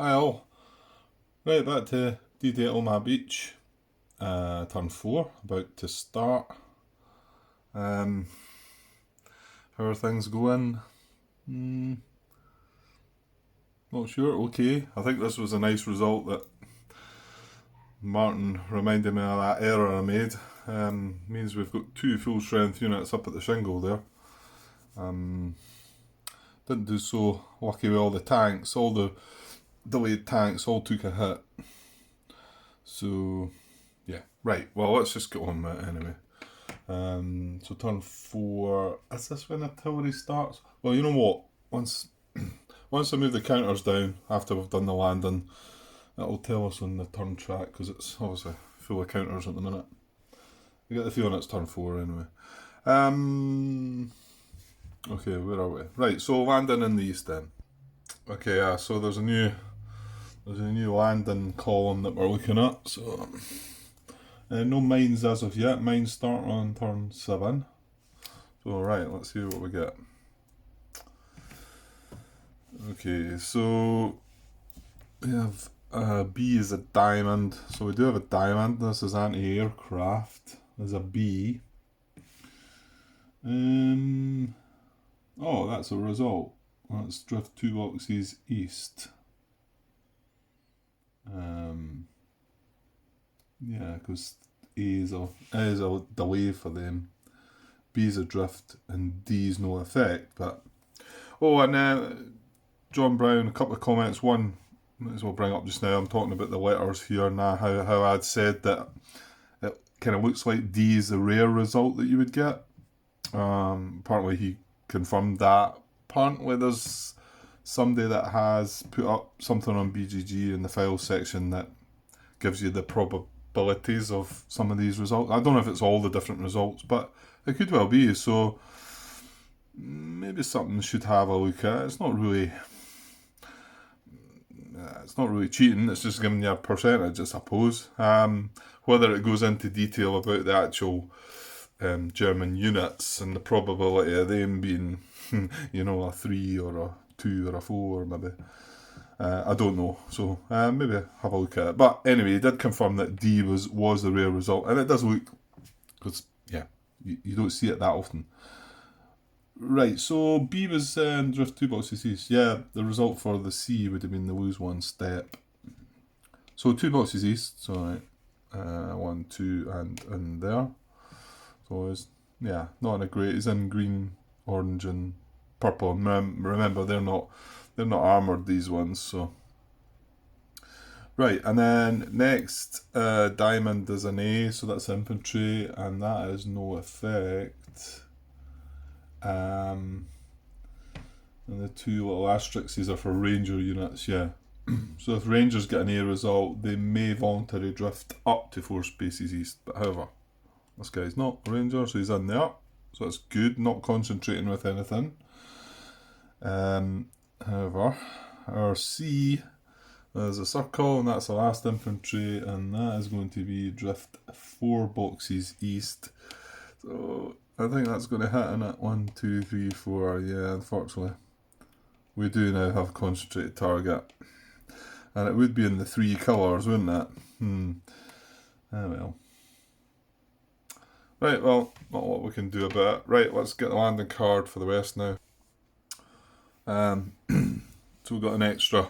Hi all. Right, back to D-Day at Omaha Beach. Turn 4, about to start. How are things going? Not sure, okay. I think this was a nice result that Martin reminded me of that error I made. Means we've got 2 full strength units up at the shingle there. Didn't do so lucky with all the tanks. All the delayed tanks all took a hit. So, yeah. Right, well, let's just get on with it anyway. So turn 4, is this when artillery starts? Well, you know what, once I move the counters down after we've done the landing, it'll tell us on the turn track, because it's obviously full of counters at the minute. I get the feeling it's turn 4 anyway. Okay, where are we? Right, so landing in the east then. Okay, yeah, so there's a new landing column that we're looking at, so no mines as of yet. Mines start on turn 7. So right, let's see what we get. Okay, so we have B is a diamond. So we do have a diamond. This is anti-aircraft. There's a B. Oh, that's a result. Let's drift 2 boxes east. Yeah, because A is a delay for them. B is a drift and D is no effect. But and John Brown, a couple of comments. One, might as well bring up just now. I'm talking about the letters here now. How I'd said that it kind of looks like D is the rare result that you would get. Apparently he confirmed that. Apparently there's somebody that has put up something on BGG in the file section that gives you the probabilities of some of these results. I don't know if it's all the different results, but it could well be. So maybe something should have a look at. It's not really cheating. It's just giving you a percentage, I suppose. Whether it goes into detail about the actual German units and the probability of them being, a 3 or a 2 or a 4 maybe. I don't know, so maybe have a look at it. But anyway, he did confirm that D was the rare result, and it does look, because you don't see it that often. Right, so B was drift 2 boxes east. Yeah, the result for the C would have been the lose 1 step. So 2 boxes east, so right, 1, 2, and in there. So it's, not in a great. It's in green, orange, and purple. And remember, they're not armoured, these ones. So right, and then next, diamond is an A, so that's infantry, and that is no effect. And the 2 little asterisks are for ranger units, yeah. So if rangers get an A result, they may voluntarily drift up to 4 spaces east. But however, this guy's not a ranger, so he's in there. So that's good, not concentrating with anything. However, our C is a circle, and that's the last infantry, and that is going to be drift 4 boxes east. So I think that's going to hit in at 1, 2, 3, 4. Yeah, unfortunately, we do now have concentrated target, and it would be in the 3 colours, wouldn't it? Ah well. Right, well, not a lot we can do about it. Right, let's get the landing card for the west now. So we've got an extra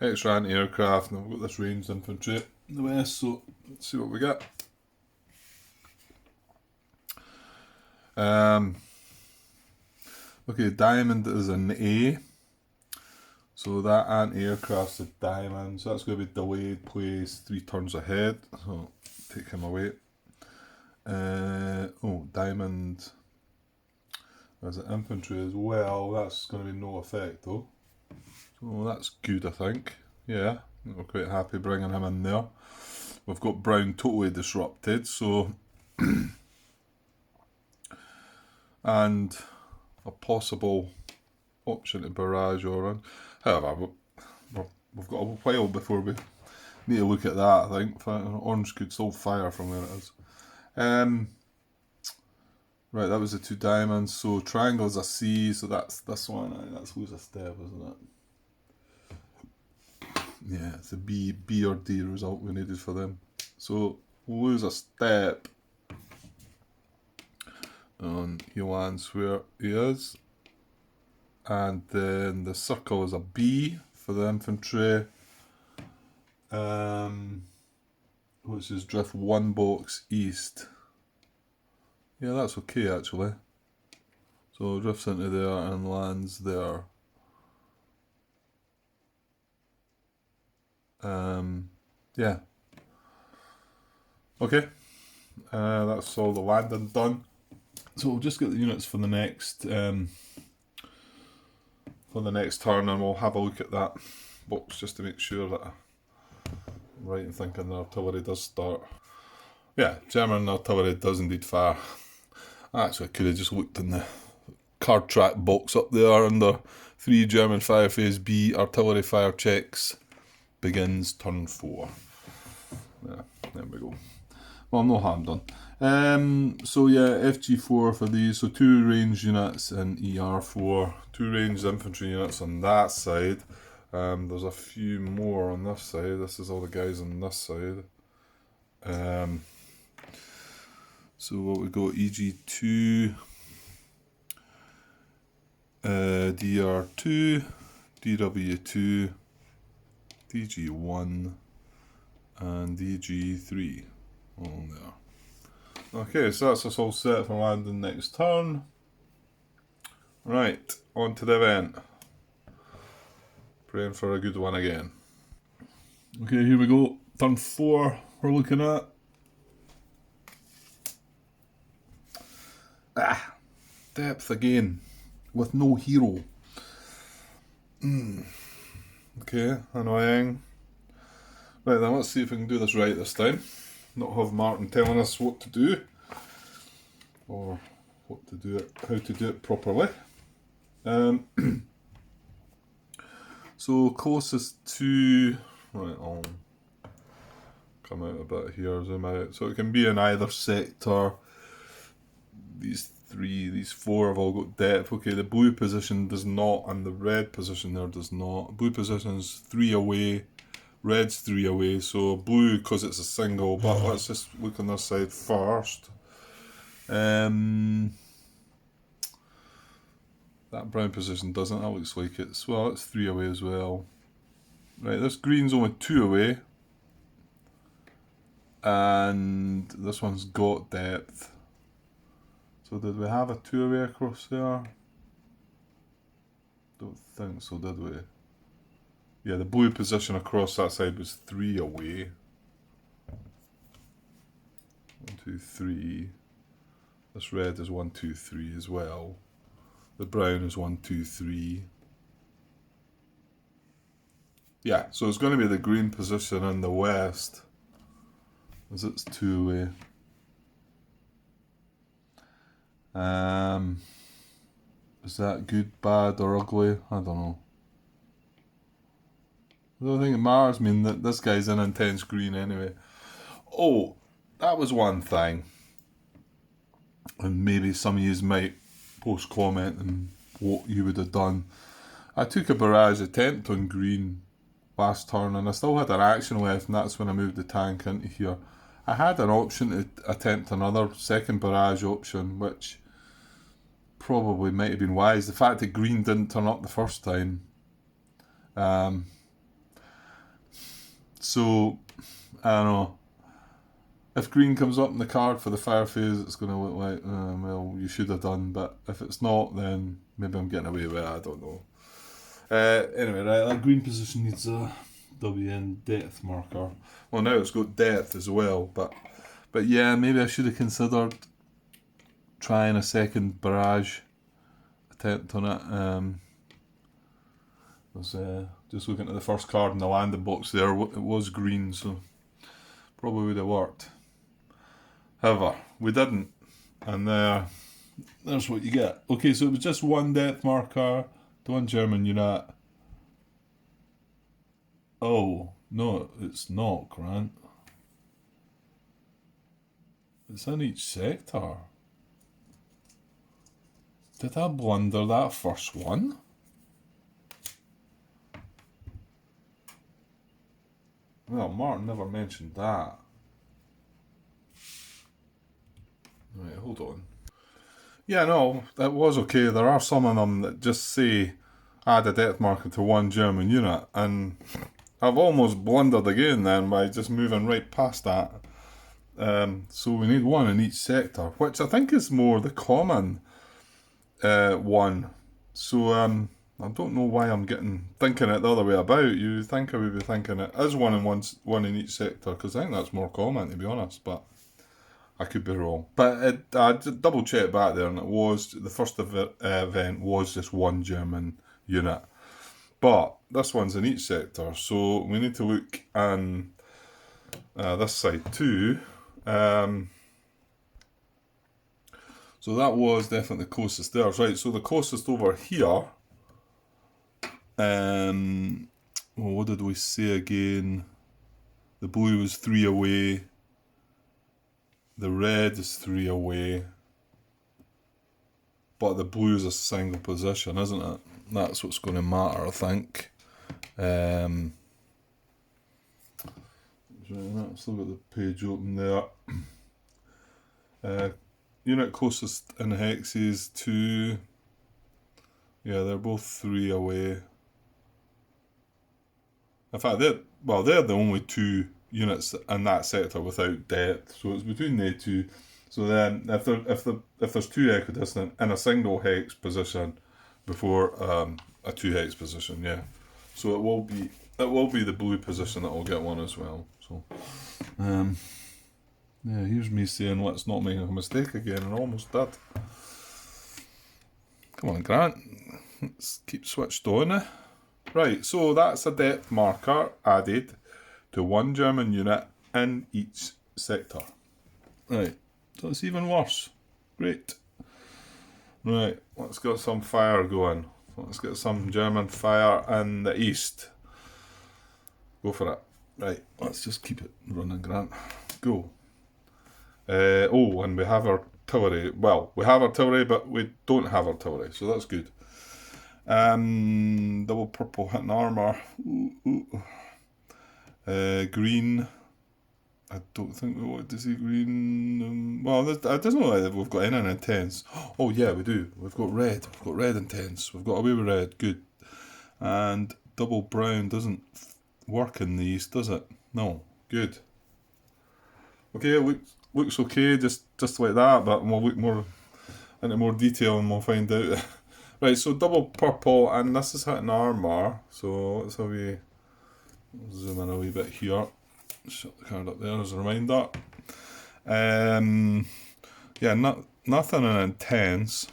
anti-aircraft, and we've got this ranged infantry in the west, so let's see what we get. Okay, diamond is an A, so that anti-aircraft's a diamond, so that's going to be delayed, place 3 turns ahead, so take him away. Diamond as an infantry as well, that's going to be no effect though. So that's good, I think. Yeah, we're quite happy bringing him in there. We've got brown totally disrupted, so and a possible option to barrage orange. However, we've got a while before we need to look at that, I think. Orange could still fire from where it is. Right, that was the 2 diamonds, so triangle's a C, so that's this one. That's lose a step, isn't it? Yeah, it's a B or D result we needed for them. So we'll lose a step on he lands where he is. And then the circle is a B for the infantry. Which is drift 1 box east. Yeah, that's okay actually. So drifts into there and lands there. Yeah. Okay. That's all the landing done. So we'll just get the units for the next turn, and we'll have a look at that box just to make sure that I'm right in thinking the artillery does start. Yeah, German artillery does indeed fire. Actually, I could have just looked in the card track box up there under 3 German fire phase B artillery fire checks. Begins turn 4. Yeah, there we go. Well, no harm done. So yeah, FG4 for these. So 2 ranged units in ER4, 2 ranged infantry units on that side. There's a few more on this side. This is all the guys on this side. So what we got? EG2, DR2, DW2, DG1, and DG3 on there. Okay, so that's us all set for landing next turn. Right, on to the event. Praying for a good one again. Okay, here we go. Turn 4 we're looking at. Depth again, with no hero. Okay, annoying. Right then, let's see if we can do this right this time. Not have Martin telling us what to do, or what to do it, how to do it properly. So closest to, right, I'll come out a bit here, zoom out. So it can be in either sector. These 4 have all got depth. Okay, the blue position does not, and the red position there does not. Blue position is 3 away, red's 3 away, so blue because it's a single, but let's just look on this side first. That brown position doesn't, that looks like it's, well, it's 3 away as well. Right, this green's only 2 away, and this one's got depth. So did we have a 2 away across there? Don't think so, did we? Yeah, the blue position across that side was 3 away. 1, 2, 3. This red is 1, 2, 3 as well. The brown is 1, 2, 3. Yeah, so it's going to be the green position in the west, as it's 2 away. Is that good, bad, or ugly? I don't know. I don't think it matters. I mean, that this guy's in intense green anyway. Oh, that was one thing. And maybe some of you might post comment on what you would have done. I took a barrage attempt on green last turn, and I still had an action left, and that's when I moved the tank into here. I had an option to attempt another second barrage option, which probably might have been wise. The fact that green didn't turn up the first time. So, I don't know. If green comes up in the card for the fire phase, it's going to look like, well, you should have done. But if it's not, then maybe I'm getting away with it. I don't know. Anyway, right, that green position needs a WN depth marker. Well, now it's got depth as well. But yeah, maybe I should have considered trying a second barrage attempt on it. Was just looking at the first card in the landing box there, it was green, so probably would have worked. However, we didn't, and there's what you get. Okay, so it was just 1 depth marker to 1 German unit. Oh, no, it's not, Grant. It's in each sector. Did I blunder that first one? Well, Martin never mentioned that. Right, hold on. Yeah, no, that was okay. There are some of them that just say add a depth marker to one German unit, and I've almost blundered again then by just moving right past that. So we need one in each sector, which I think is more the common one. So I don't know why I'm thinking it the other way about. You think I would be thinking it as one in each sector, because I think that's more common, to be honest. But I could be wrong. But I double checked back there, and it was the first event was just one German unit. But this one's in each sector, so we need to look on this side too. So that was definitely the closest there. Right, so the closest over here. Well, what did we say again? The blue was 3 away. The red is 3 away. But the blue is a single position, isn't it? That's what's going to matter, I think. Still got the page open there. Unit closest in hexes 2. Yeah, they're both 3 away. In fact, they're the only 2 units in that sector without depth. So it's between the 2. So then, if there's 2 equidistant in a single hex position before a 2 hex position, yeah. So it will be the blue position that will get one as well. So, yeah, here's me saying let's not make a mistake again, and almost did. Come on, Grant. Let's keep switched on. Right, so that's a depth marker added to one German unit in each sector. Right, so it's even worse. Great. Right, let's get some fire going. Let's get some German fire in the east. Go for it. Right, let's just keep it running, Grant. Go. And we have artillery. Well, we have artillery, but we don't have artillery, so that's good. Double purple hitting armour. Green. I don't think we want to see green. Well, it doesn't look like we've got any intense. Oh yeah, we do. We've got red. We've got red intense. We've got away with red. Good. And double brown doesn't work in the east, does it? No. Good. Okay, it looks okay, just like that. But we'll look more into more detail and we'll find out. Right. So double purple, and this is hitting armour. So let's have a zoom in a wee bit here. Shut the card up there as a reminder. Yeah, nothing in intense.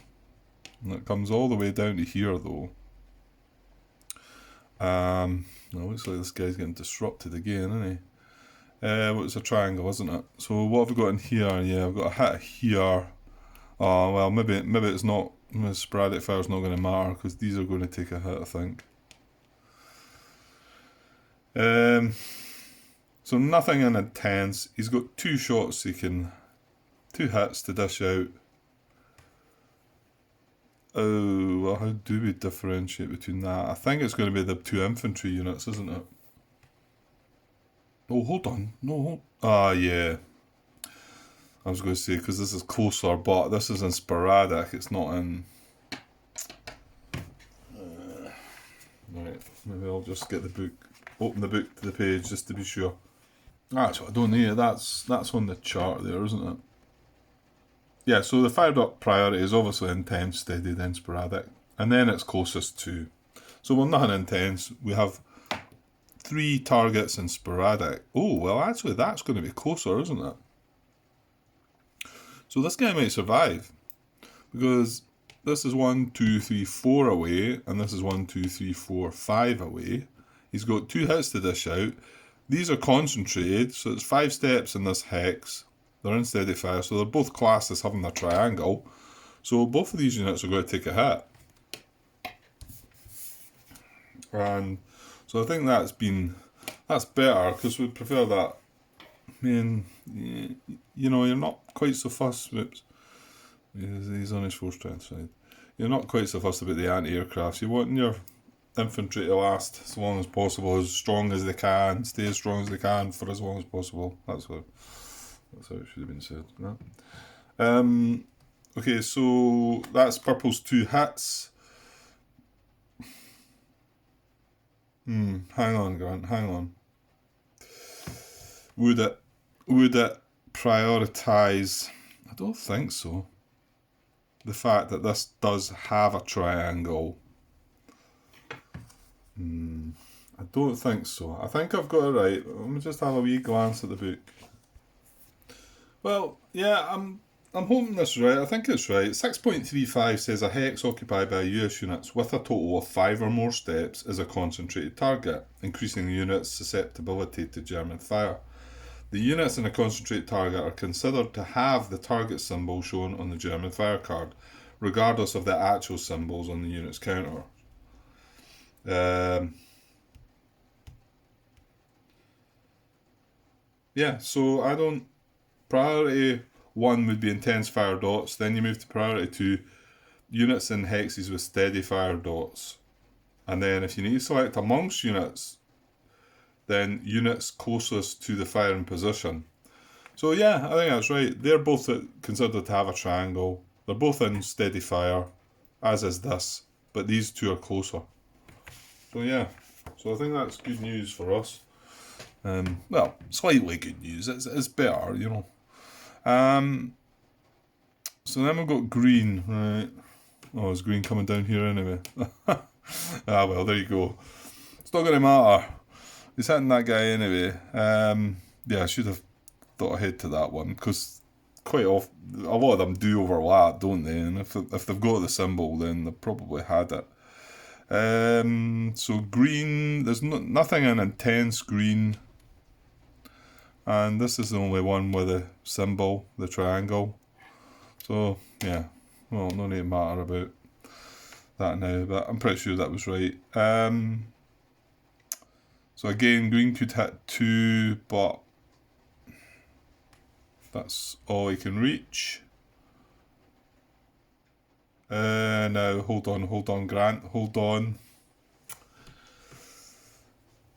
And it comes all the way down to here though. Looks like this guy's getting disrupted again, isn't he? Well, it's a triangle, isn't it? So what have we got in here? Yeah, I've got a hit here. Oh well, maybe it's not. Sporadic fire's not going to matter because these are going to take a hit, I think. So nothing in intense. He's got 2 shots. 2 hits to dish out. Oh, well, how do we differentiate between that? I think it's going to be the 2 infantry units, isn't it? Oh, hold on. No. Yeah. I was going to say, because this is closer, but this is in sporadic. It's not in... Right, maybe I'll just get the book, open the book to the page just to be sure. That's what I don't need. That's on the chart there, isn't it? Yeah, so the fired up priority is obviously intense, steady, then sporadic. And then it's closest to. So we're nothing intense. We have 3 targets in sporadic. Oh, well, actually, that's going to be closer, isn't it? So this guy might survive. Because this is 1, 2, 3, 4 away. And this is 1, 2, 3, 4, 5 away. He's got 2 hits to dish out. These are concentrated, so it's 5 steps in this hex. They're in steady fire, so they're both classed as having a triangle. So both of these units are going to take a hit. And so I think that's better, because we prefer that. I mean, you're not quite so fussed. Oops. He's on his 4 strength side. You're not quite so fussed about the anti-aircrafts. You want your infantry to last as long as possible, as strong as they can, stay as strong as they can for as long as possible. That's how it should have been said. Right? Okay, so that's purple's 2 hits. Hang on, Grant, hang on. Would it prioritise? I don't think so. The fact that this does have a triangle. I don't think so. I think I've got it right. Let me just have a wee glance at the book. Well, yeah, I'm hoping this is right. I think it's right. 6.35 says a hex occupied by US units with a total of 5 or more steps is a concentrated target, increasing the unit's susceptibility to German fire. The units in a concentrated target are considered to have the target symbol shown on the German fire card, regardless of the actual symbols on the unit's counter. Yeah, so I don't... Priority 1 would be intense fire dots, then you move to priority 2, units in hexes with steady fire dots. And then if you need to select amongst units, then units closest to the firing position. So yeah, I think that's right. They're both considered to have a triangle. They're both in steady fire, as is this, but these two are closer. So yeah, so I think that's good news for us. Well, slightly good news. It's better, you know. So then we've got green, right? Oh, is green coming down here anyway? Well, there you go. It's not going to matter. He's hitting that guy anyway. Yeah, I should have thought ahead to that one, because quite often, a lot of them do overlap, don't they? And if they've got the symbol, then they've probably had it. So green, there's nothing in intense green. And this is the only one with a symbol, the triangle. So, yeah. Well, no need to matter about that now, but I'm pretty sure that was right. So again, green could hit 2, but that's all he can reach. Now, hold on, Grant, hold on.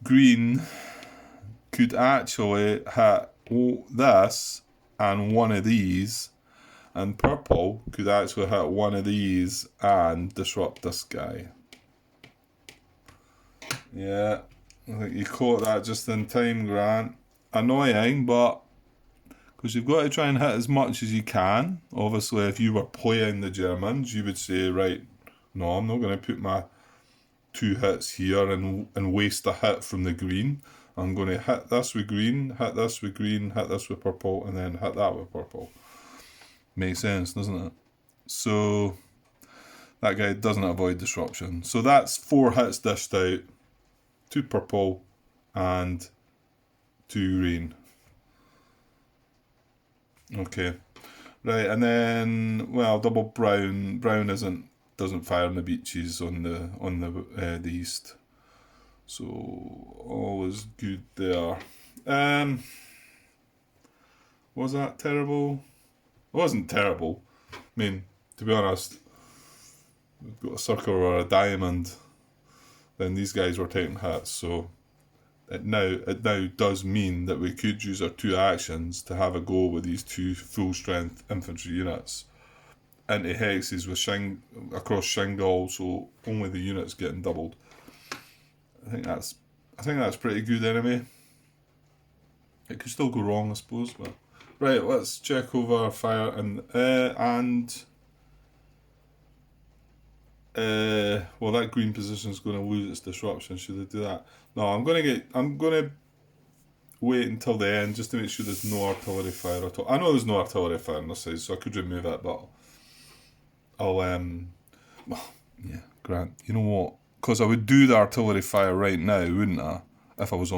Green could actually hit this and one of these, and purple could actually hit one of these and disrupt this guy. Yeah, I think you caught that just in time, Grant. Annoying, but because you've got to try and hit as much as you can. Obviously, if you were playing the Germans, you would say, right, no, I'm not going to put my 2 hits here and waste a hit from the green. I'm going to hit this with green, hit this with green, hit this with purple, and then hit that with purple. Makes sense, doesn't it? So that guy doesn't avoid disruption. So that's 4 hits dished out, 2 purple and 2 green. Okay, right, and then, well, double brown. Brown doesn't fire on the beaches on the east. So all is good there. Was that terrible? It wasn't terrible. I mean, to be honest, we've got a circle or a diamond. Then these guys were taking hits, so it now does mean that we could use our 2 actions to have a go with these 2 full strength infantry units into hexes with across shingle, so only the units getting doubled. I think that's pretty good anyway. It could still go wrong, I suppose, but right, let's check over fire and well, that green position is going to lose its disruption. Should I do that? No, I'm gonna wait until the end just to make sure there's no artillery fire at all. I know there's no artillery fire on this side, so I could remove it, but I'll well, yeah, Grant. You know what? Because I would do the artillery fire right now, wouldn't I? If there was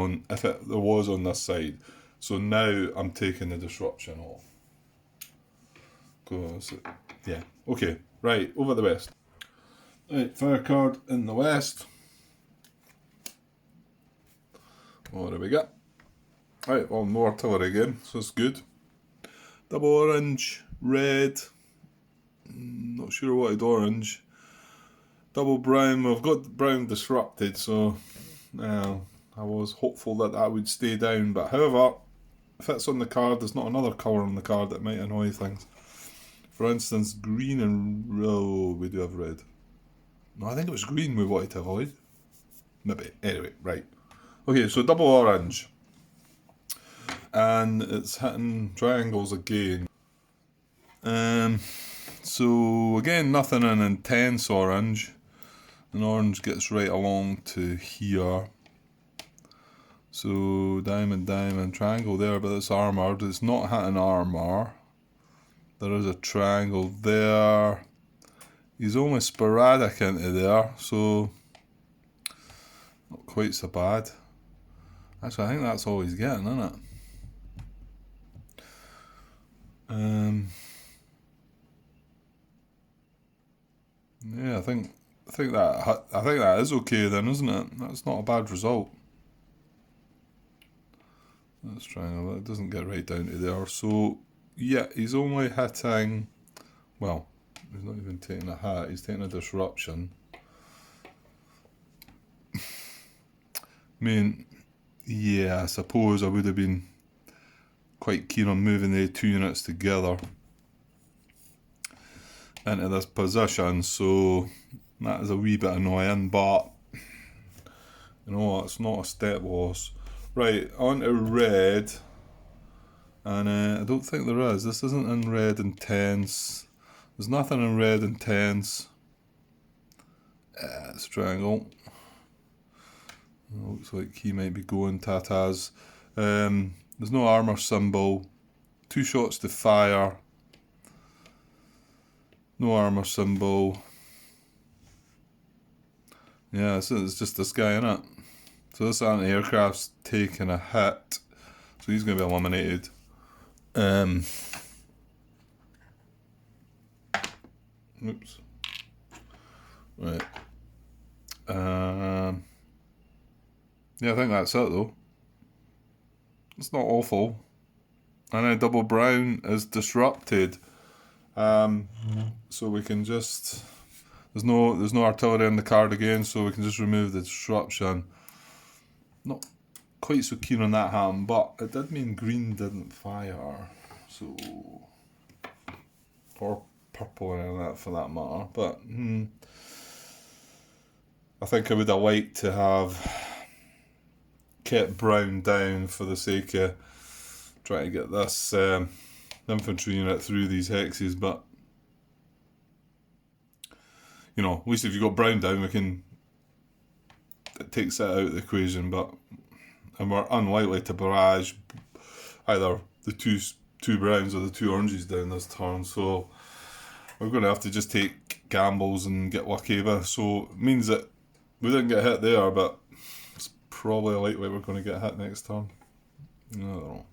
on this side. So now I'm taking the disruption off. Yeah. Okay. Right. Over the west. Right. Fire card in the west. What do we got? Right. Well, no artillery again, so it's good. Double orange, red. Not sure what I wanted orange. Double brown. We've got brown disrupted, so I was hopeful that that would stay down. But however, if it's on the card, there's not another colour on the card that might annoy things. For instance, green and... oh, we do have red. No, I think it was green we wanted to avoid. Maybe. Anyway, right. Okay, so double orange. And it's hitting triangles again. So again, nothing in intense orange. And orange gets right along to here. So diamond, diamond, triangle there, but it's armoured. It's not hitting armour. There is a triangle there. He's only sporadic into there, so not quite so bad. Actually, I think that's all he's getting, isn't it? Yeah, I think that is okay then, isn't it? That's not a bad result. That's triangle. It doesn't get right down to there. So yeah, he's only hitting. Well, he's not even taking a hit. He's taking a disruption. I mean, yeah, I suppose I would have been quite keen on moving the two units together into this position, so that is a wee bit annoying, but you know, it's not a step loss. Right, on to red, and I don't think there is. This isn't in red intense. There's nothing in red intense. It's triangle. Looks like he might be going tatas. There's no armour symbol. 2 shots to fire. No armour symbol. Yeah, it's just this guy, innit? So this anti-aircraft's taking a hit. So he's going to be eliminated. Oops. Right. Yeah, I think that's it though. It's not awful. And then double brown is disrupted. So we can just... There's no artillery on the card again, so we can just remove the disruption. Not quite so keen on that happening, but it did mean green didn't fire. So... Or purple and that for that matter. But I think I would have liked to have kept brown down for the sake of trying to get this infantry unit through these hexes, but you know, at least if you've got brown down, it takes that out of the equation, and we're unlikely to barrage either the two browns or the 2 oranges down this turn, so we're going to have to just take gambles and get lucky. So it means that we didn't get hit there, but it's probably likely we're going to get hit next turn. I don't know.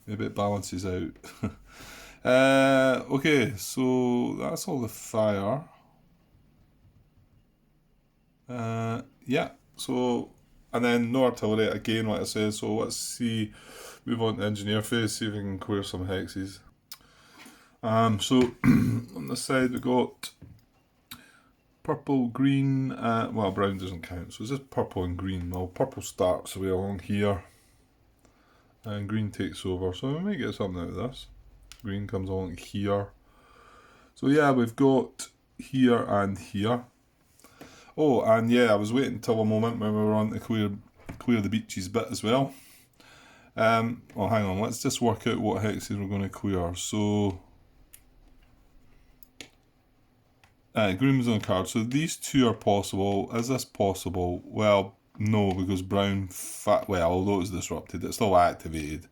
Maybe it balances out. Okay, so that's all the fire. Yeah, so, and then no artillery again, like I said, so let's see, move on to engineer phase, see if we can clear some hexes. So, on this side we got purple, green, well brown doesn't count, so it's just purple and green. Well, purple starts away along here, and green takes over, so we might get something out of this. Green comes along here. So yeah, we've got here and here. Oh, and yeah, I was waiting until a moment when we were on to clear the beaches bit as well. Oh, hang on, let's just work out what hexes we're going to clear. So, green was on the card. So these 2 are possible. Is this possible? Well, no, because brown, well, although it's disrupted, it's still activated.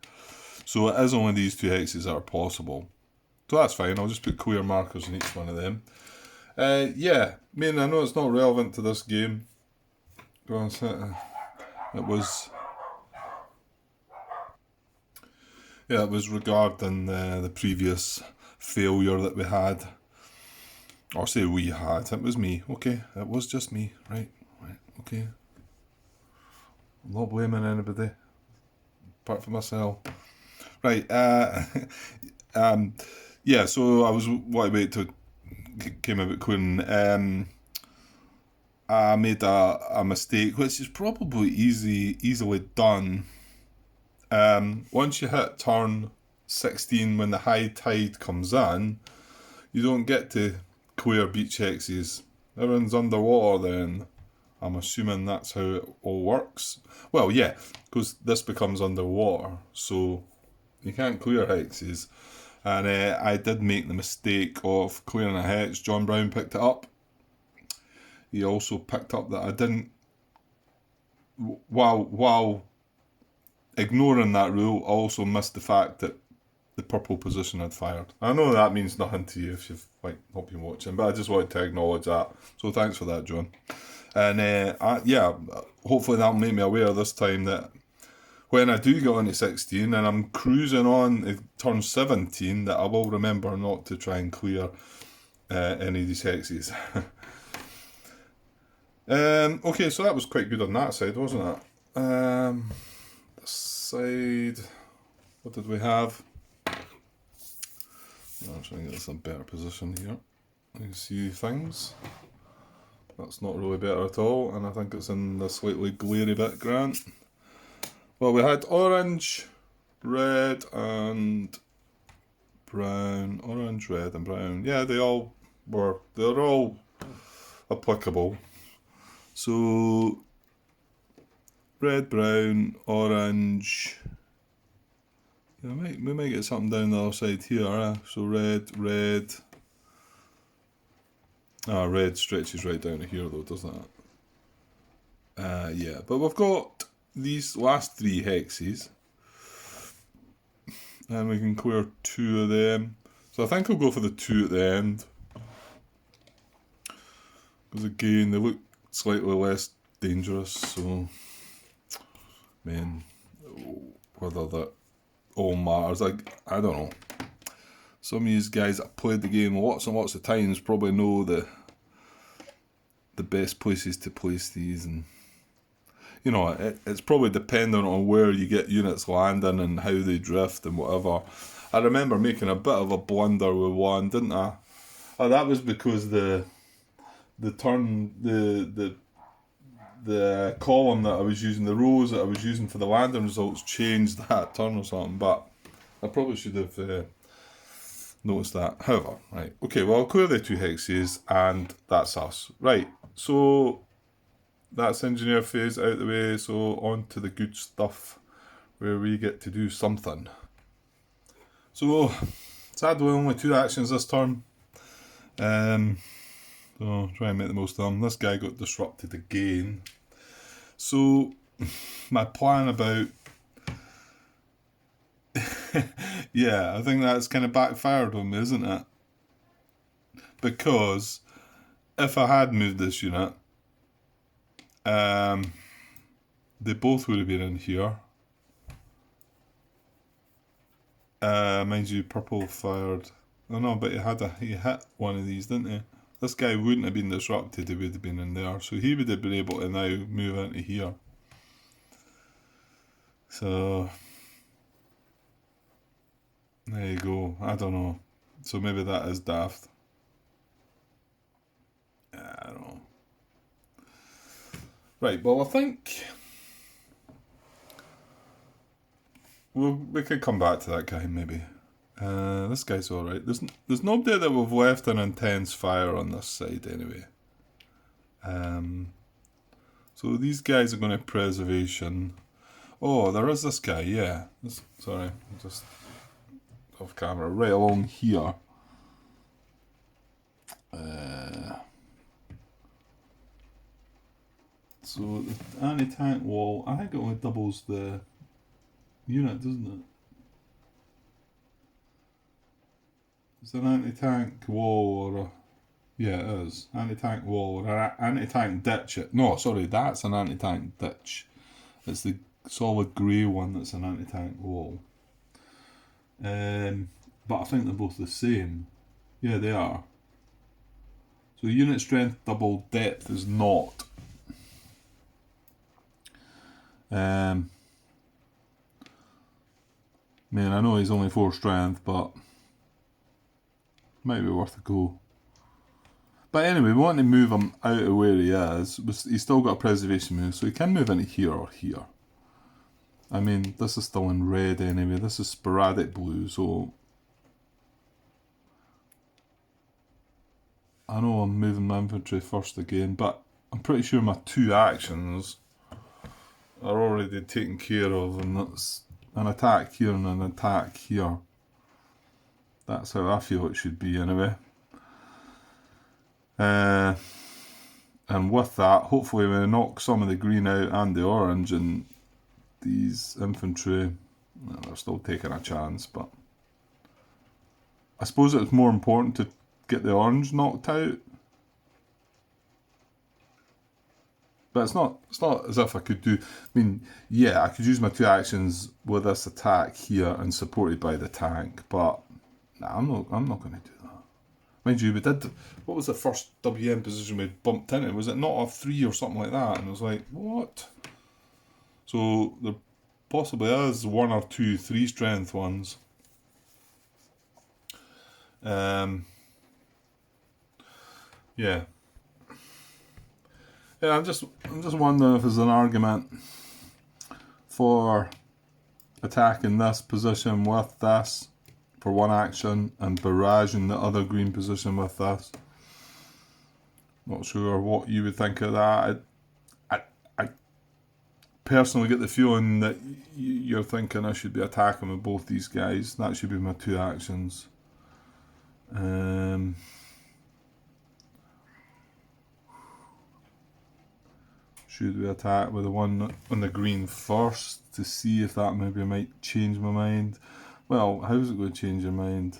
So it is only these 2 hexes that are possible. So that's fine, I'll just put clear markers in each one of them. Yeah, I mean, I know it's not relevant to this game. It was regarding the previous failure that we had. Or say we had, it was me, okay? It was just me, right, okay. I'm not blaming anybody, apart from myself. Right, yeah, so I was, what I wait till came about clearing, I made a mistake, which is probably easily done. Once you hit turn 16, when the high tide comes in, you don't get to clear beach hexes. Everyone's underwater then. I'm assuming that's how it all works. Well, yeah, because this becomes underwater, so you can't clear hexes. And I did make the mistake of clearing a hex. John Brown picked it up. He also picked up that I didn't, while ignoring that rule, I also missed the fact that the purple position had fired. I know that means nothing to you if you've not been watching, but I just wanted to acknowledge that. So thanks for that, John. And yeah, hopefully that'll make me aware this time that when I do get on to 16 and I'm cruising on to turn 17, that I will remember not to try and clear any of these hexes. Okay, so that was quite good on that side, wasn't it? This side, what did we have? I'm trying to get this in a better position here. You can see things. That's not really better at all, and I think it's in the slightly glary bit, Grant. Well, we had orange, red, and brown. Orange, red, and brown. Yeah, they're all applicable. So, red, brown, orange. Yeah, we might get something down the other side here. So red. Red stretches right down to here though, doesn't it? Yeah, but we've got these last 3 hexes. And we can clear 2 of them. So I think I'll go for the 2 at the end. Because again, they look slightly less dangerous, so... Man, whether that all matters, I don't know. Some of these guys that played the game lots and lots of times probably know the best places to place these, and you know, it's probably dependent on where you get units landing and how they drift and whatever. I remember making a bit of a blunder with one, didn't I? Oh, that was because the column that I was using, the rows that I was using for the landing results changed that turn or something, but I probably should have noticed that. However, right, okay, well, I'll clear the 2 hexes, and that's us. Right, so that's engineer phase out of the way, so on to the good stuff, where we get to do something. So, sadly, only 2 actions this turn. So, try and make the most of them. This guy got disrupted again. So, my plan about... yeah, I think that's kind of backfired on me, isn't it? Because if I had moved this unit, they both would have been in here. Mind you, purple fired. Oh no, but he hit one of these, didn't he? This guy wouldn't have been disrupted, he would have been in there. So he would have been able to now move into here. So, there you go. I don't know. So maybe that is daft. I don't know. Right, well I think... we could come back to that guy maybe. This guy's alright. There's nobody that we've left an intense fire on this side anyway. So these guys are going to preservation. Oh, there is this guy, yeah. Sorry, I'm just off camera. Right along here. So the anti-tank wall, I think it only doubles the unit, doesn't it? It's an anti-tank wall or a... Yeah, it is. Anti-tank wall or an anti-tank ditch. No, sorry, that's an anti-tank ditch. It's the solid grey one that's an anti-tank wall. But I think they're both the same. Yeah, they are. So unit strength double, depth is not. Man, I know he's only 4 strength, but might be worth a go. But anyway, we want to move him out of where he is. He's still got a preservation move, so he can move into here or here. I mean, this is still in red anyway. This is sporadic blue, so I know I'm moving my infantry first again, but I'm pretty sure my 2 actions are already taken care of, and that's an attack here and an attack here. That's how I feel it should be anyway. And with that, hopefully we knock some of the green out and the orange, and these infantry, well, they're still taking a chance, but I suppose it's more important to get the orange knocked out. But it's not as if I could do... I mean, yeah, I could use my 2 actions with this attack here and supported by the tank, but nah, I'm not going to do that. Mind you, we did... What was the first WM position we bumped into? Was it not a 3 or something like that? And I was like, what? So there possibly is 1 or 2 3 strength ones. Yeah. Yeah, I'm just wondering if there's an argument for attacking this position with this for 1 action and barraging the other green position with this. Not sure what you would think of that. I personally get the feeling that you're thinking I should be attacking with both these guys. That should be my 2 actions. Should we attack with the one on the green first to see if that maybe might change my mind? Well, how's it going to change your mind?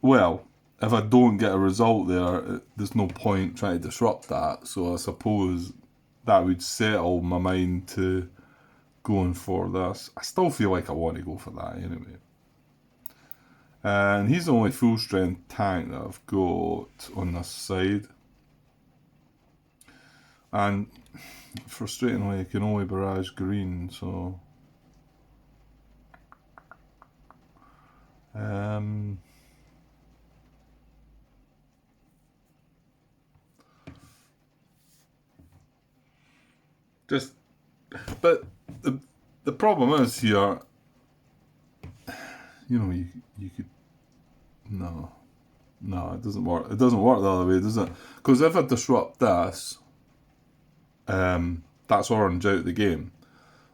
Well, if I don't get a result there, there's no point trying to disrupt that. So I suppose that would settle my mind to going for this. I still feel like I want to go for that anyway. And he's the only full strength tank that I've got on this side. And frustratingly, I can only barrage green, so... But the problem is here, you know, you could... No, it doesn't work. It doesn't work the other way, does it? Because if I disrupt this... that's orange out of the game.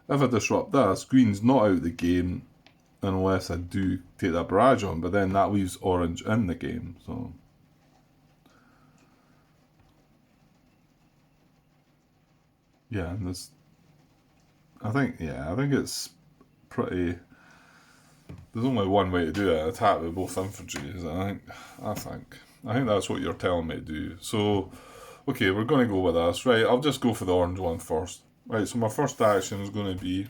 If I disrupt this, green's not out of the game unless I do take that barrage on, but then that leaves orange in the game, so... Yeah, and this... I think it's pretty... There's only one way to do it, attack with both infantries, I think that's what you're telling me to do. So... Okay, we're going to go with this. Right, I'll just go for the orange one first. Right, so my first action is going to be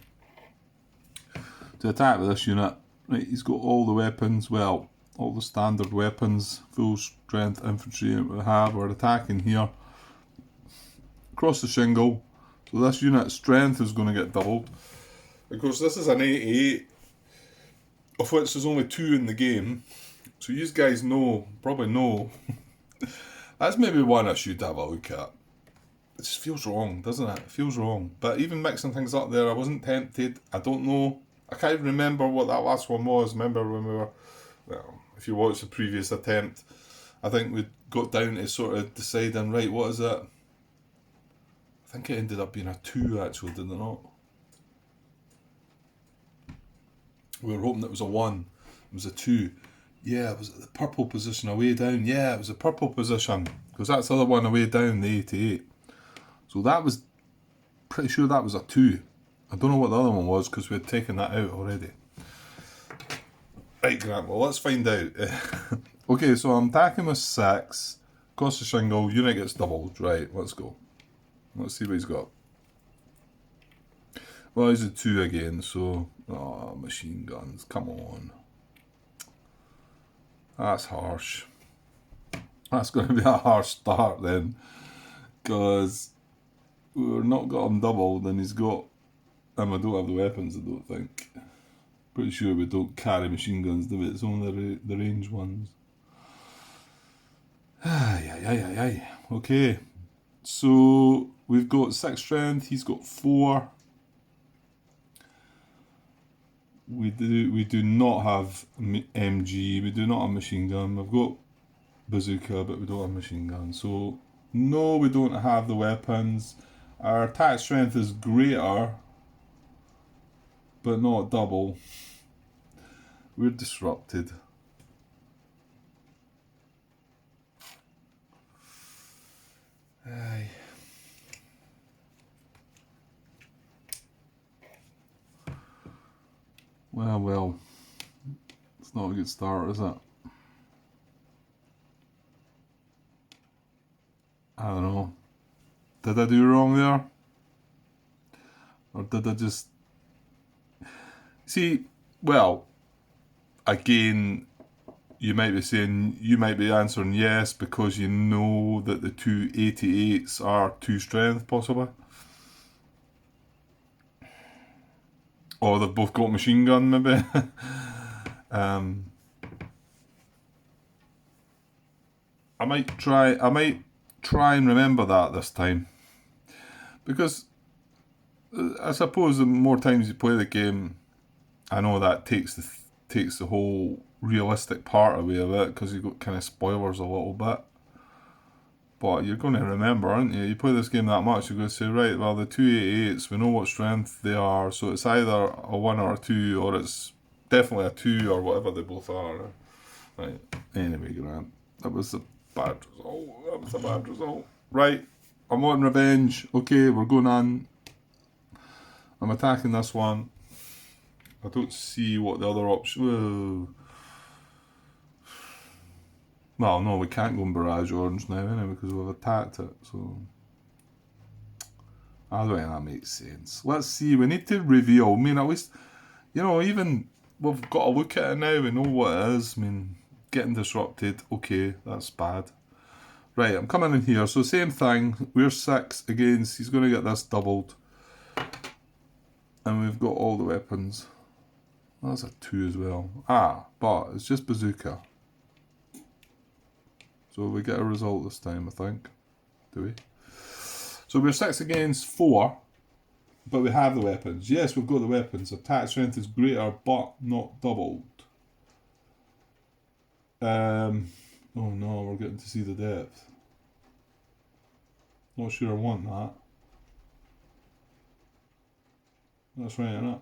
to attack with this unit. Right, he's got all the weapons, well, all the standard weapons, full strength infantry that we have. We're attacking here. Across the shingle. So this unit's strength is going to get doubled. Of course, this is an 88, of which there's only 2 in the game. So you guys probably know... That's maybe one I should have a look at. It just feels wrong, doesn't it? It feels wrong. But even mixing things up there, I wasn't tempted. I don't know. I can't even remember what that last one was. Remember when we were... Well, if you watch the previous attempt, I think we got down to sort of deciding, right, what is it? I think it ended up being a 2, actually, did it not? We were hoping it was a 1. It was a 2. Yeah, it was the purple position away down. Yeah, it was the purple position. Because that's the other one away down, the 88. So that was... Pretty sure that was a 2. I don't know what the other one was because we had taken that out already. Right, Grant, well, let's find out. Okay, so I'm attacking with 6. Across the shingle, unit gets doubled. Right, let's go. Let's see what he's got. Well, he's a 2 again, so... Oh, machine guns, come on. That's harsh. That's going to be a harsh start then. Because we've not got him doubled and he's got... I don't have the weapons, I don't think. Pretty sure we don't carry machine guns, do we? It's only the range ones. Aye, aye, aye, aye, aye. Okay, so we've got 6 strength, he's got 4. We do not have MG, we do not have machine gun. We've got bazooka, but we don't have machine gun. So no, we don't have the weapons. Our attack strength is greater, but not double. We're disrupted. Aye. Well, it's not a good start, is it? I don't know. Did I do wrong there? Or did I just... See, well, again, you might be answering yes because you know that the two 88s are 2 strength, possibly. Or they've both got machine gun, maybe. I might try and remember that this time. Because I suppose the more times you play the game, I know that takes the whole realistic part away of it because you've got kind of spoilers a little bit. But you're going to remember, aren't you? You play this game that much, you're going to say, right, well, the 288s, we know what strength they are, so it's either a 1 or a 2, or it's definitely a 2, or whatever they both are. Right, anyway, Grant, that was a bad result. Right, I'm wanting revenge. Okay, we're going on. I'm attacking this one. I don't see what the other option... Well, no, we can't go in Barrage Orange now, anyway, because we've attacked it, so... I don't think that makes sense. Let's see, we need to reveal. I mean, at least, even we've got to look at it now, we know what it is. I mean, getting disrupted, okay, that's bad. Right, I'm coming in here, so same thing, we're 6 against, he's going to get this doubled. And we've got all the weapons. That's a 2 as well. But it's just bazooka. So we get a result this time, I think. Do we? So we're 6 against 4, but we have the weapons. Yes, we've got the weapons. Attack strength is greater, but not doubled. Oh no, we're getting to see the depth. Not sure I want that. That's right, isn't it?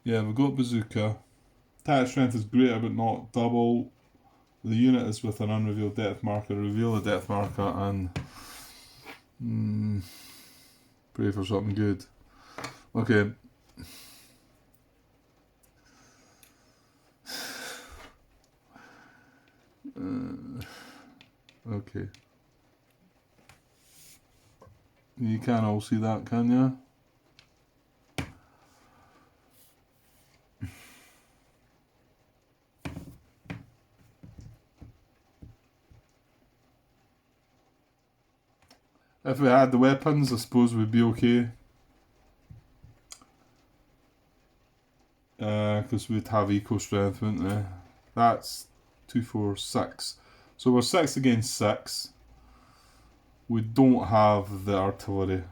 Yeah, we've got bazooka. Attack strength is greater, but not double. The unit is with an unrevealed depth marker. Reveal the depth marker and pray for something good. Okay. Okay. You can all see that, can you? If we had the weapons, I suppose we'd be okay. Because we'd have eco strength, wouldn't we? That's 2, 4, 6. So we're 6 against 6. We don't have the artillery.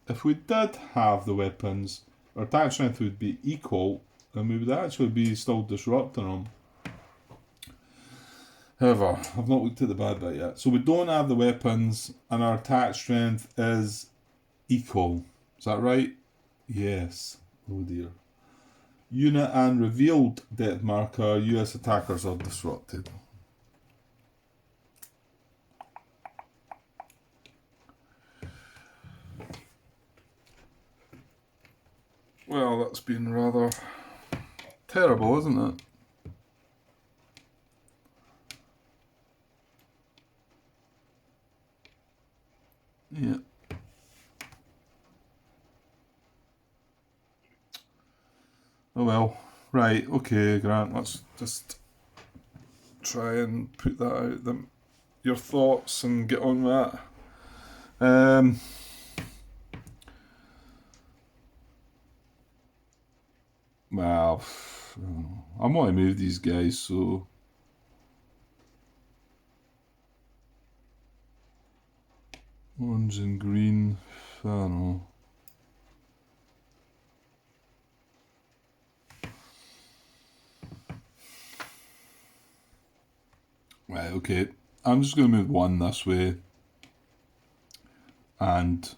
If we did have the weapons, our attack strength would be equal, and we would actually be still disrupting them. However, I've not looked at the bad bit yet. So we don't have the weapons, and our attack strength is equal. Is that right? Yes. Oh dear. Unit and revealed depth marker, US attackers are disrupted. Well, that's been rather terrible, isn't it? Yeah. Oh well. Right, okay, Grant, let's just try and put that out. Your thoughts and get on with that. Well, I want to move these guys, so Orange and green. I don't know. Right, okay. I'm just going to move one this way and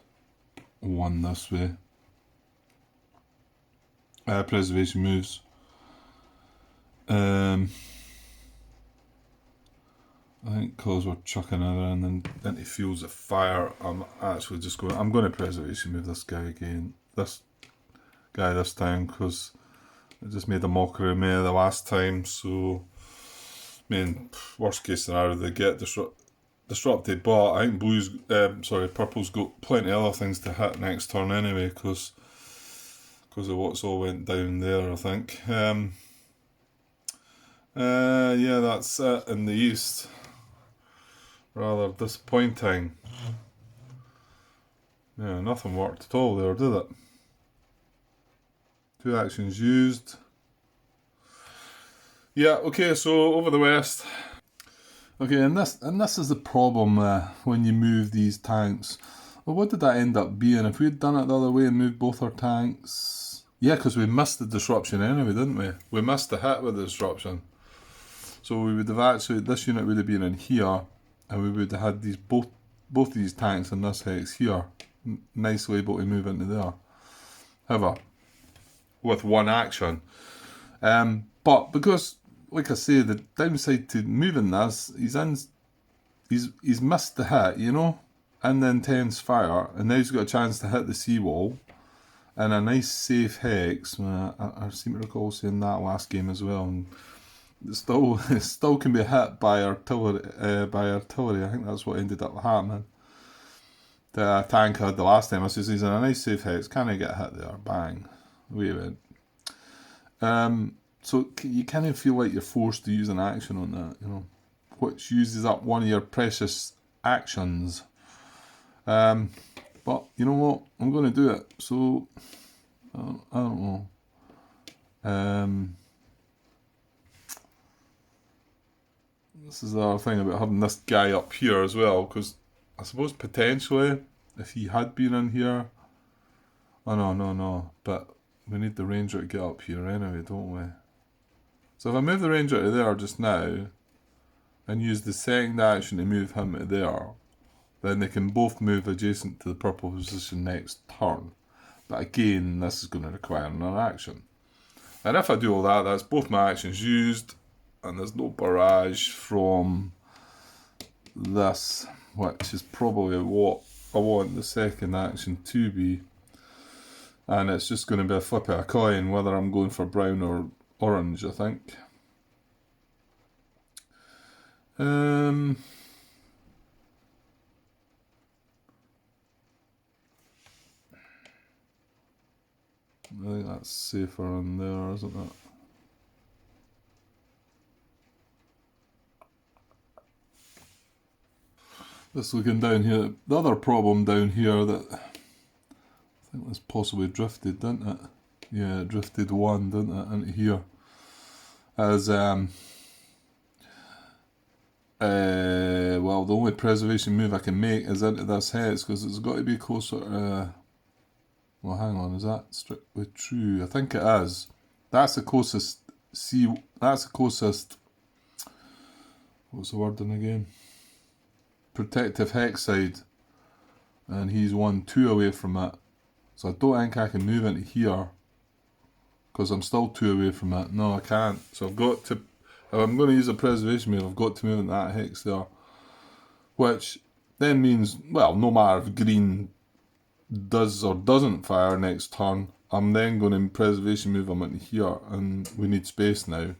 one this way. Preservation moves. I think because we're chucking it in into fields of fire, I'm actually just going. I'm going to preservation move this guy again. This guy this time because I just made a mockery of me the last time. So, I mean, worst case scenario, they get disrupted. But I think purple's got plenty of other things to hit next turn anyway because of what's all went down there. I think. Yeah, that's it in the east. Rather disappointing. Yeah, nothing worked at all there, did it? 2 actions used. Yeah, okay, so over the west. Okay, and this is the problem when you move these tanks. Well, what did that end up being? If we'd done it the other way and moved both our tanks... Yeah, because we missed the disruption anyway, didn't we? We missed the hit with the disruption. So we would have actually... This unit would have been in here, and we would have had these both these tanks in this hex here. Nicely able to move into there. However, with one action. But because, like I say, the downside to moving this, he's missed the hit, you know, and the intense fire, and now he's got a chance to hit the seawall, and a nice safe hex. I seem to recall saying that last game as well. And it still can be hit by artillery. I think that's what ended up happening. The tank I had the last time. I says he's in a nice safe hex. Can I get hit there? Bang. Away it went. So you kind of feel like you're forced to use an action on that, you know, which uses up one of your precious actions. But you know what? I'm going to do it. So I don't know. This is the other thing about having this guy up here as well, because I suppose potentially if he had been in here. Oh no. But we need the ranger to get up here anyway, don't we? So if I move the ranger to there just now, and use the second action to move him to there, then they can both move adjacent to the purple position next turn. But again, this is going to require another action. And if I do all that, that's both my actions used, and there's no barrage from this, which is probably what I want the second action to be. And it's just going to be a flip of a coin whether I'm going for brown or orange, I think. I think that's safer in there, isn't it? Just looking down here, the other problem down here that I think this possibly drifted, didn't it? Yeah, it drifted one, didn't it, into here. As well, the only preservation move I can make is into this hex because it's got to be closer to. Well, hang on, is that strictly true? I think it is. That's the closest. That's the closest. What's the wording again? Protective hex side, and he's 1-2 away from it. So I don't think I can move into here because I'm still 2 away from it. No, I can't. So I've got to. If I'm going to use a preservation move, I've got to move into that hex there, which then means, well, no matter if green does or doesn't fire next turn, I'm then going to preservation move him into here, and we need space now.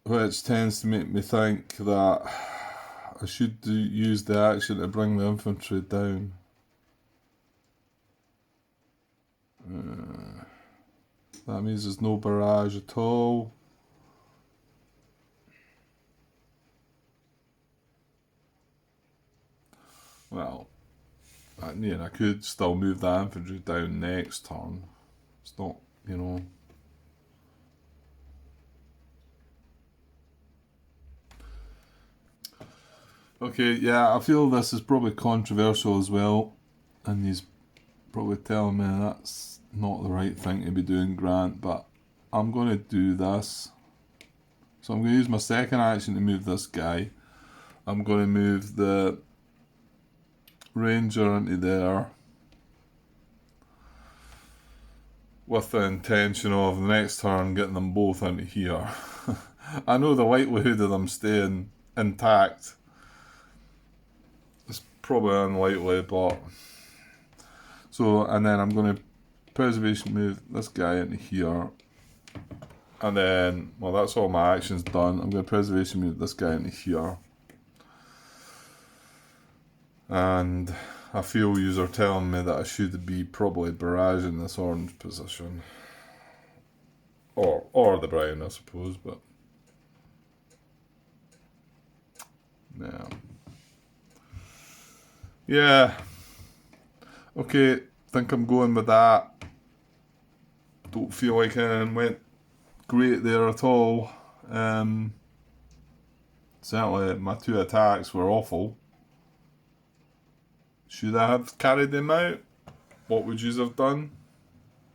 Which tends to make me think that I should use the action to bring the infantry down. That means there's no barrage at all. Well, I could still move that infantry down next turn. It's not, you know. Okay, yeah, I feel this is probably controversial as well, and he's probably telling me that's not the right thing to be doing, Grant, but I'm going to do this. So I'm going to use my second action to move this guy. I'm going to move the ranger into there with the intention of the next turn getting them both into here. I know the likelihood of them staying intact is probably unlikely, but so, and then I'm going to preservation move this guy into here, and then, well, that's all my actions done. I'm going to preservation move this guy into here, and I feel you are telling me that I should be probably barraging this orange position, or the brown, I suppose, but yeah. Okay, think I'm going with that. Don't feel like I went great there at all. Certainly my two attacks were awful. Should I have carried them out? What would you have done?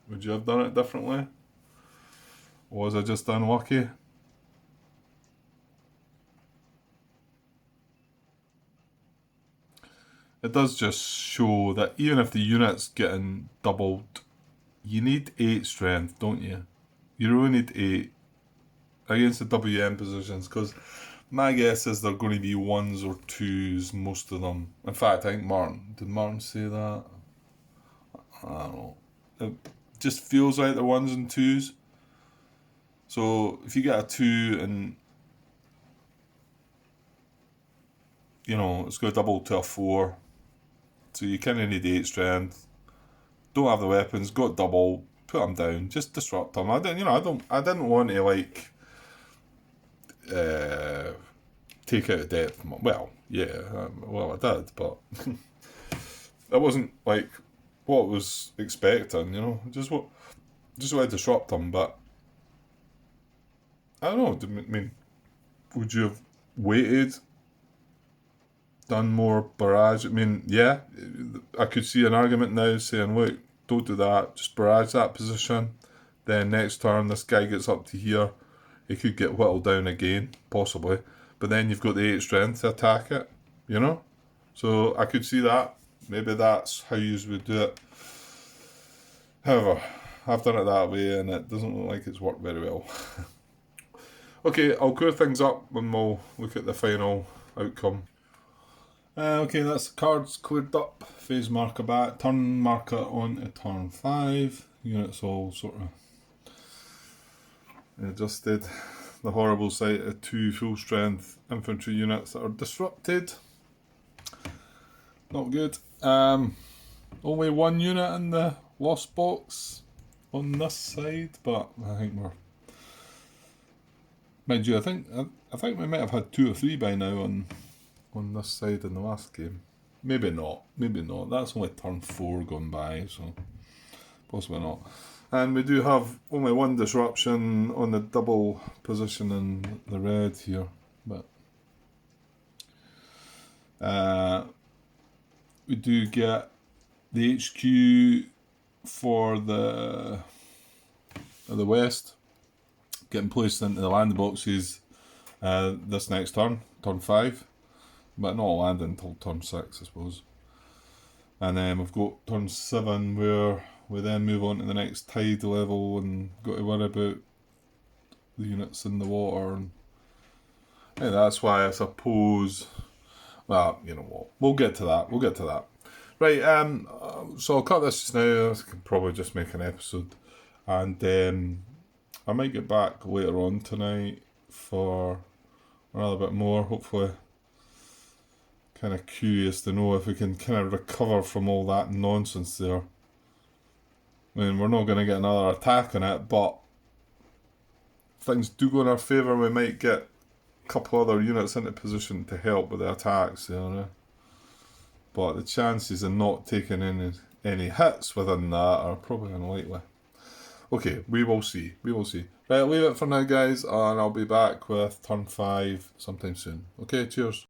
Would you have done it differently? Or was I just unlucky? It does just show that even if the unit's getting doubled, you need 8 strength, don't you? You really need 8 against the WM positions, because my guess is they're going to be 1s or 2s, most of them. In fact, I think did Martin say that? I don't know. It just feels like they're 1s and 2s. So if you get a 2 and, you know, it's going to double to a 4, so you kind of need 8 strength. Don't have the weapons, got double, put them down, just disrupt them. I didn't want to like take out depth. Well, yeah, I did, but that wasn't like what I was expecting. Just want to disrupt them. But I don't know. I mean, would you have waited, done more barrage? I mean, yeah, I could see an argument now saying, look, don't do that, just barrage that position. Then next turn, this guy gets up to here. He could get whittled down again, possibly. But then you've got the 8 strength to attack it, you know? So I could see that. Maybe that's how you would do it. However, I've done it that way and it doesn't look like it's worked very well. Okay, I'll clear things up when we'll look at the final outcome. Okay, that's the cards cleared up. Phase marker back. Turn marker on to turn 5. Units all sort of adjusted. The horrible sight of 2 full strength infantry units that are disrupted. Not good. Only 1 unit in the lost box on this side, but I think we're. Mind you, I think we might have had 2 or 3 by now on this side in the last game. Maybe not. That's only turn 4 gone by, so possibly not. And we do have only 1 disruption on the double position in the red here, but we do get the HQ for the west getting placed into the landing boxes this next turn 5, but not landing until turn 6, I suppose. And then we've got turn 7 where we then move on to the next tide level and got to worry about the units in the water. And that's why I suppose. Well, you know what? We'll get to that. Right. So I'll cut this just now. I can probably just make an episode, and I might get back later on tonight for a little bit more. Hopefully, kind of curious to know if we can kind of recover from all that nonsense there. I mean, we're not going to get another attack on it, but if things do go in our favour, we might get a couple other units into position to help with the attacks, But the chances of not taking any hits within that are probably unlikely. Okay, we will see. Right, leave it for now, guys, and I'll be back with turn 5 sometime soon. Okay, cheers.